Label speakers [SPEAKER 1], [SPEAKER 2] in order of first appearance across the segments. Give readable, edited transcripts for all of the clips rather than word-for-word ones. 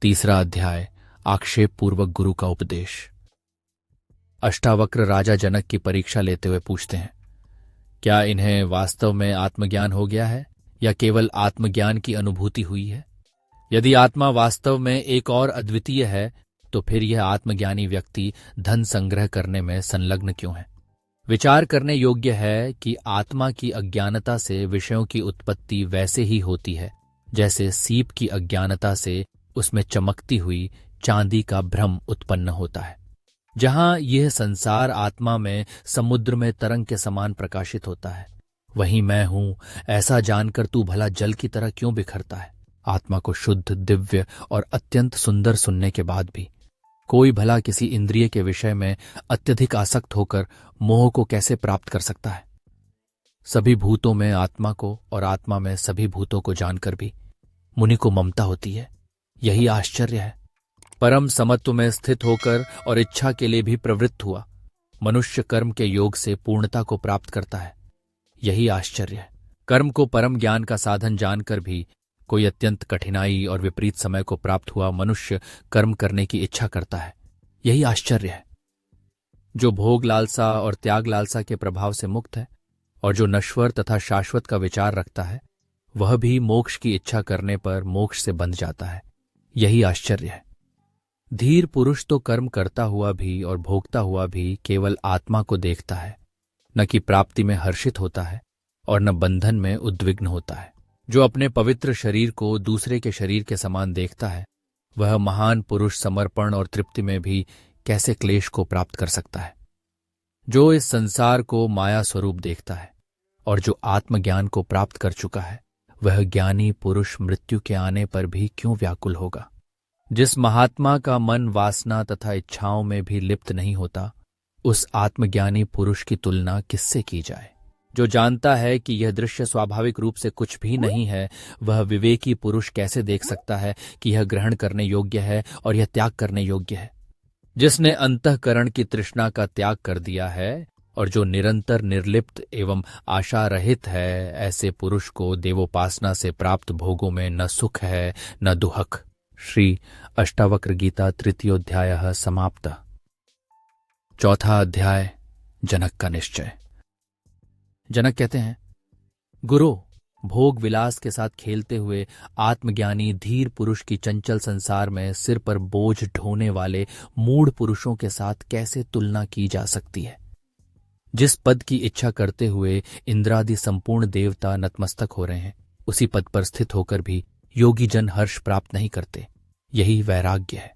[SPEAKER 1] तीसरा अध्याय, आक्षेप पूर्वक गुरु का उपदेश। अष्टावक्र राजा जनक की परीक्षा लेते हुए पूछते हैं, क्या इन्हें वास्तव में आत्मज्ञान हो गया है या केवल आत्मज्ञान की अनुभूति हुई है? यदि आत्मा वास्तव में एक और अद्वितीय है तो फिर यह आत्मज्ञानी व्यक्ति धन संग्रह करने में संलग्न क्यों है? विचार करने योग्य है कि आत्मा की अज्ञानता से विषयों की उत्पत्ति वैसे ही होती है जैसे सीप की अज्ञानता से उसमें चमकती हुई चांदी का भ्रम उत्पन्न होता है। जहां यह संसार आत्मा में समुद्र में तरंग के समान प्रकाशित होता है, वहीं मैं हूं ऐसा जानकर तू भला जल की तरह क्यों बिखरता है? आत्मा को शुद्ध, दिव्य और अत्यंत सुंदर सुनने के बाद भी कोई भला किसी इंद्रिय के विषय में अत्यधिक आसक्त होकर मोह को कैसे प्राप्त कर सकता है? सभी भूतों में आत्मा को और आत्मा में सभी भूतों को जानकर भी मुनि को ममता होती है। यही आश्चर्य है। परम समत्व में स्थित होकर और इच्छा के लिए भी प्रवृत्त हुआ मनुष्य कर्म के योग से पूर्णता को प्राप्त करता है। यही आश्चर्य है। कर्म को परम ज्ञान का साधन जानकर भी कोई अत्यंत कठिनाई और विपरीत समय को प्राप्त हुआ मनुष्य कर्म करने की इच्छा करता है। यही आश्चर्य है। जो भोग लालसा और त्याग लालसा के प्रभाव से मुक्त है और जो नश्वर तथा शाश्वत का विचार रखता है, वह भी मोक्ष की इच्छा करने पर मोक्ष से बंध जाता है। यही आश्चर्य है। धीर पुरुष तो कर्म करता हुआ भी और भोगता हुआ भी केवल आत्मा को देखता है, न कि प्राप्ति में हर्षित होता है और न बंधन में उद्विग्न होता है। जो अपने पवित्र शरीर को दूसरे के शरीर के समान देखता है, वह महान पुरुष समर्पण और तृप्ति में भी कैसे क्लेश को प्राप्त कर सकता है? जो इस संसार को माया स्वरूप देखता है और जो आत्मज्ञान को प्राप्त कर चुका है, वह ज्ञानी पुरुष मृत्यु के आने पर भी क्यों व्याकुल होगा? जिस महात्मा का मन वासना तथा इच्छाओं में भी लिप्त नहीं होता, उस आत्मज्ञानी पुरुष की तुलना किससे की जाए? जो जानता है कि यह दृश्य स्वाभाविक रूप से कुछ भी नहीं है, वह विवेकी पुरुष कैसे देख सकता है कि यह ग्रहण करने योग्य है और यह त्याग करने योग्य है? जिसने अंतःकरण की तृष्णा का त्याग कर दिया है और जो निरंतर निर्लिप्त एवं आशा रहित है, ऐसे पुरुष को देवोपासना से प्राप्त भोगों में न सुख है न दुहक। श्री अष्टावक्र गीता तृतीयोध्यायः समाप्तः। चौथा अध्याय, जनक का निश्चय। जनक कहते हैं, गुरु, भोग विलास के साथ खेलते हुए आत्मज्ञानी धीर पुरुष की चंचल संसार में सिर पर बोझ ढोने वाले मूढ़ पुरुषों के साथ कैसे तुलना की जा सकती है? जिस पद की इच्छा करते हुए इंद्रादि संपूर्ण देवता नतमस्तक हो रहे हैं, उसी पद पर स्थित होकर भी योगी जन हर्ष प्राप्त नहीं करते। यही वैराग्य है।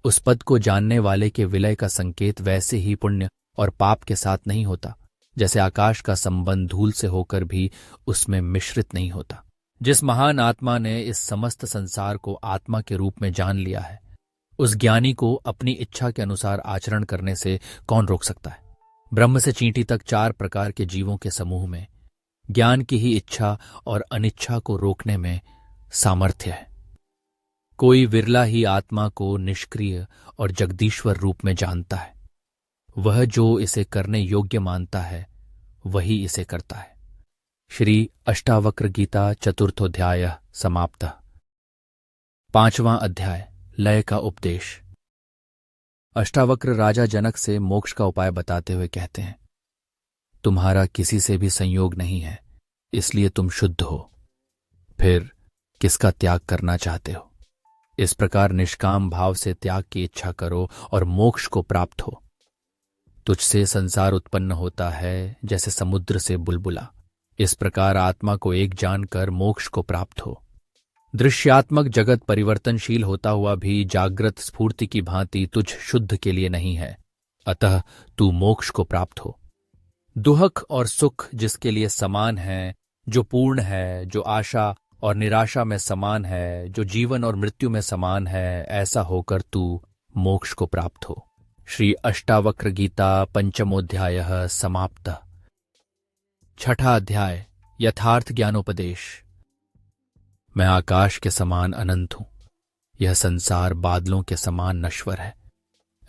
[SPEAKER 1] उस पद को जानने वाले के विलय का संकेत वैसे ही पुण्य और पाप के साथ नहीं होता जैसे आकाश का संबंध धूल से होकर भी उसमें मिश्रित नहीं होता। जिस महान आत्मा ने इस समस्त संसार को आत्मा के रूप में जान लिया है, उस ज्ञानी को अपनी इच्छा के अनुसार आचरण करने से कौन रोक सकता है? ब्रह्म से चींटी तक 4 प्रकार के जीवों के समूह में ज्ञान की ही इच्छा और अनिच्छा को रोकने में सामर्थ्य है। कोई विरला ही आत्मा को निष्क्रिय और जगदीश्वर रूप में जानता है। वह जो इसे करने योग्य मानता है, वही इसे करता है। श्री अष्टावक्र गीता चतुर्थोध्यायः समाप्तः। पांचवां अध्याय, लय का उपदेश। अष्टावक्र राजा जनक से मोक्ष का उपाय बताते हुए कहते हैं, तुम्हारा किसी से भी संयोग नहीं है, इसलिए तुम शुद्ध हो। फिर किसका त्याग करना चाहते हो? इस प्रकार निष्काम भाव से त्याग की इच्छा करो और मोक्ष को प्राप्त हो। तुझसे संसार उत्पन्न होता है जैसे समुद्र से बुलबुला। इस प्रकार आत्मा को एक जानकर मोक्ष को प्राप्त हो। दृश्यात्मक जगत परिवर्तनशील होता हुआ भी जागृत स्फूर्ति की भांति तुझ शुद्ध के लिए नहीं है, अतः तू मोक्ष को प्राप्त हो। दुहक और सुख जिसके लिए समान है, जो पूर्ण है, जो आशा और निराशा में समान है, जो जीवन और मृत्यु में समान है, ऐसा होकर तू मोक्ष को प्राप्त हो। श्री अष्टावक्र गीता पंचमोध्यायः समाप्तः। छठा अध्याय, यथार्थ ज्ञानोपदेश। मैं आकाश के समान अनंत हूं। यह संसार बादलों के समान नश्वर है,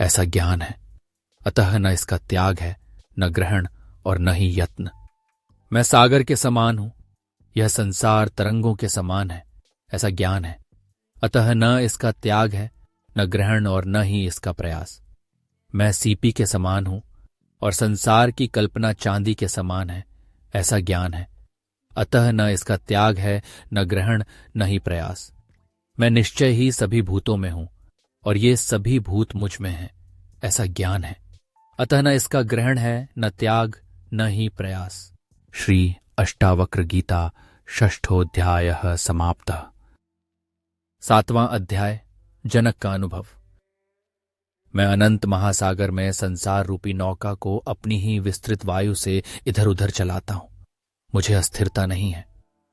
[SPEAKER 1] ऐसा ज्ञान है। अतः न इसका त्याग है, न ग्रहण और न ही यत्न। मैं सागर के समान हूं। यह संसार तरंगों के समान है, ऐसा ज्ञान है। अतः न इसका त्याग है, न ग्रहण और न ही इसका प्रयास। मैं सीपी के समान हूं और संसार की कल्पना चांदी के समान है, ऐसा ज्ञान है। अतः न इसका त्याग है, न ग्रहण न ही प्रयास। मैं निश्चय ही सभी भूतों में हूं और ये सभी भूत मुझ में हैं, ऐसा ज्ञान है। अतः न इसका ग्रहण है, न त्याग न ही प्रयास। श्री अष्टावक्र गीता षष्ठोऽध्यायः समाप्तः। 7वां अध्याय, जनक का अनुभव। मैं अनंत महासागर में संसार रूपी नौका को अपनी ही विस्तृत वायु से इधर उधर चलाता हूं। मुझे अस्थिरता नहीं है।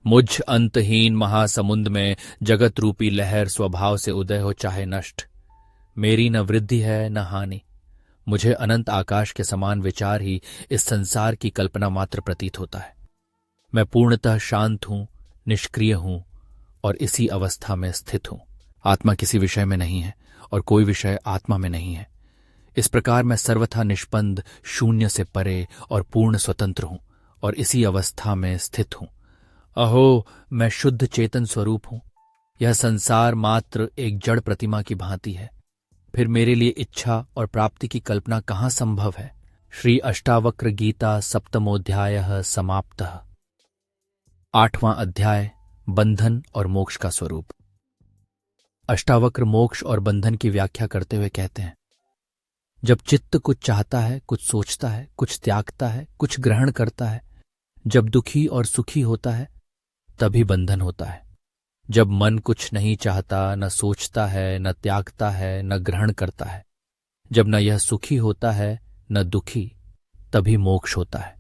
[SPEAKER 1] मुझ अंतहीन महासमुद्र में जगत रूपी लहर स्वभाव से उदय हो चाहे नष्ट, मेरी न वृद्धि है न हानि। मुझे अनंत आकाश के समान विचार ही इस संसार की कल्पना मात्र प्रतीत होता है। मैं पूर्णतः शांत हूं, निष्क्रिय हूं और इसी अवस्था में स्थित हूं। आत्मा किसी विषय में नहीं है और कोई विषय आत्मा में नहीं है। इस प्रकार मैं सर्वथा निष्पन्द, शून्य से परे और पूर्ण स्वतंत्र हूं और इसी अवस्था में स्थित हूं। अहो, मैं शुद्ध चेतन स्वरूप हूं। यह संसार मात्र एक जड़ प्रतिमा की भांति है। फिर मेरे लिए इच्छा और प्राप्ति की कल्पना कहाँ संभव है। श्री अष्टावक्र गीता सप्तमोऽध्यायः समाप्तः। 8वां अध्याय, बंधन और मोक्ष का स्वरूप। अष्टावक्र मोक्ष और बंधन की व्याख्या करते हुए कहते हैं, जब चित्त कुछ चाहता है, कुछ सोचता है, कुछ त्यागता है, कुछ ग्रहण करता है, जब दुखी और सुखी होता है, तभी बंधन होता है। जब मन कुछ नहीं चाहता, न सोचता है, न त्यागता है, न ग्रहण करता है, जब न यह सुखी होता है न दुखी, तभी मोक्ष होता है।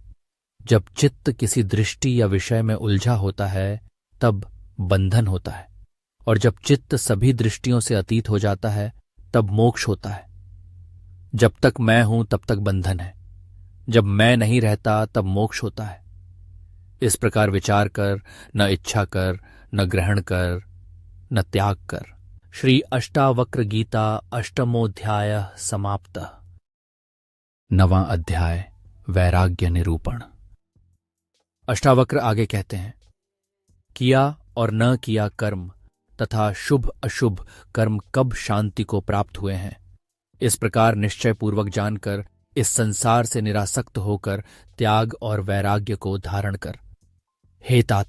[SPEAKER 1] जब चित्त किसी दृष्टि या विषय में उलझा होता है, तब बंधन होता है। और जब चित्त सभी दृष्टियों से अतीत हो जाता है, तब मोक्ष होता है। जब तक मैं हूं तब तक बंधन है, जब मैं नहीं रहता तब मोक्ष होता है। इस प्रकार विचार कर, न इच्छा कर, न ग्रहण कर, न त्याग कर। श्री अष्टावक्र गीता अष्टमोऽध्यायः समाप्तः। 9वां अध्याय, वैराग्य निरूपण। अष्टावक्र आगे कहते हैं, किया और न किया कर्म तथा शुभ अशुभ कर्म कब शांति को प्राप्त हुए हैं, इस प्रकार निश्चय पूर्वक जानकर इस संसार से निरासक्त होकर त्याग और वैराग्य को धारण कर। हे तात,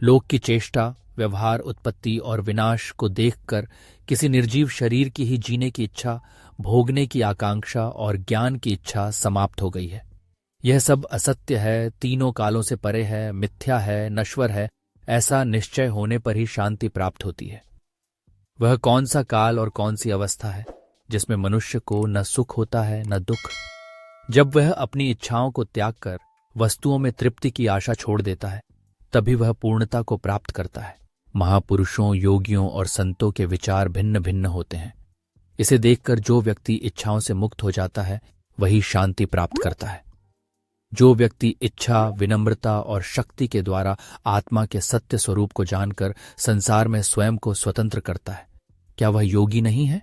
[SPEAKER 1] लोक की चेष्टा, व्यवहार, उत्पत्ति और विनाश को देखकर किसी निर्जीव शरीर की ही जीने की इच्छा, भोगने की आकांक्षा और ज्ञान की इच्छा समाप्त हो गई है। यह सब असत्य है, तीनों कालों से परे है, मिथ्या है, नश्वर है, ऐसा निश्चय होने पर ही शांति प्राप्त होती है। वह कौन सा काल और कौन सी अवस्था है जिसमें मनुष्य को न सुख होता है न दुख? जब वह अपनी इच्छाओं को त्याग कर वस्तुओं में तृप्ति की आशा छोड़ देता है, तभी वह पूर्णता को प्राप्त करता है। महापुरुषों, योगियों और संतों के विचार भिन्न भिन्न होते हैं। इसे देखकर जो व्यक्ति इच्छाओं से मुक्त हो जाता है, वही शांति प्राप्त करता है। जो व्यक्ति इच्छा, विनम्रता और शक्ति के द्वारा आत्मा के सत्य स्वरूप को जानकर संसार में स्वयं को स्वतंत्र करता है, क्या वह योगी नहीं है?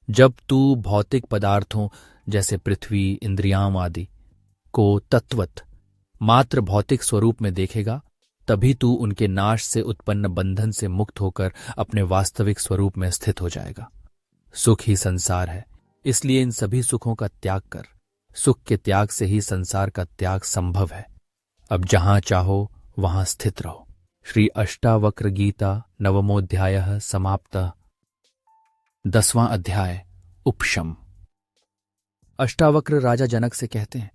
[SPEAKER 1] जब तू भौतिक पदार्थों जैसे पृथ्वी, इंद्रियां आदि को तत्वत मात्र भौतिक स्वरूप में देखेगा, तभी तू उनके नाश से उत्पन्न बंधन से मुक्त होकर अपने वास्तविक स्वरूप में स्थित हो जाएगा। सुख ही संसार है, इसलिए इन सभी सुखों का त्याग कर। सुख के त्याग से ही संसार का त्याग संभव है। अब जहां चाहो वहां स्थित रहो। श्री अष्टावक्र गीता नवमोऽध्यायः समाप्तः। 10वां अध्याय, उपशम। अष्टावक्र राजा जनक से कहते हैं,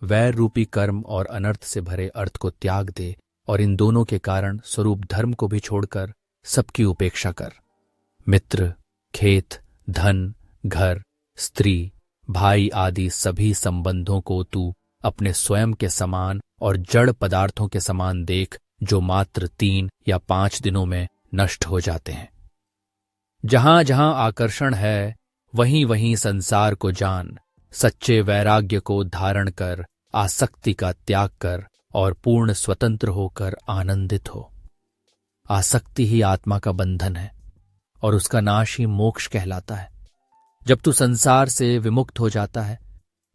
[SPEAKER 1] वैर रूपी कर्म और अनर्थ से भरे अर्थ को त्याग दे और इन दोनों के कारण स्वरूप धर्म को भी छोड़कर सबकी उपेक्षा कर। मित्र, खेत, धन, घर, स्त्री, भाई आदि सभी संबंधों को तू अपने स्वयं के समान और जड़ पदार्थों के समान देख, जो मात्र 3 या 5 दिनों में नष्ट हो जाते हैं। जहां जहां आकर्षण है, वहीं वहीं संसार को जान। सच्चे वैराग्य को धारण कर, आसक्ति का त्याग कर और पूर्ण स्वतंत्र होकर आनंदित हो। आसक्ति ही आत्मा का बंधन है और उसका नाश ही मोक्ष कहलाता है। जब तू संसार से विमुक्त हो जाता है,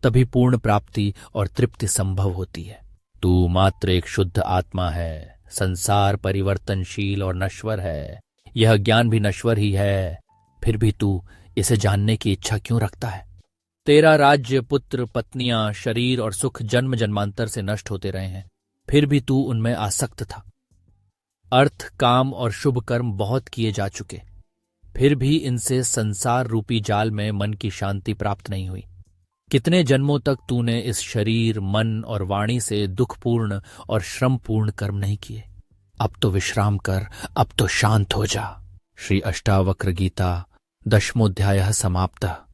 [SPEAKER 1] तभी पूर्ण प्राप्ति और तृप्ति संभव होती है। तू मात्र एक शुद्ध आत्मा है। संसार परिवर्तनशील और नश्वर है, यह ज्ञान भी नश्वर ही है, फिर भी तू इसे जानने की इच्छा क्यों रखता है? तेरा राज्य, पुत्र, पत्नियां, शरीर और सुख जन्म जन्मांतर से नष्ट होते रहे हैं, फिर भी तू उनमें आसक्त था। अर्थ, काम और शुभ कर्म बहुत किए जा चुके, फिर भी इनसे संसार रूपी जाल में मन की शांति प्राप्त नहीं हुई। कितने जन्मों तक तूने इस शरीर, मन और वाणी से दुखपूर्ण और श्रमपूर्ण कर्म नहीं किए। अब तो विश्राम कर, अब तो शांत हो जा। श्री अष्टावक्र गीता 10वां अध्याय समाप्त।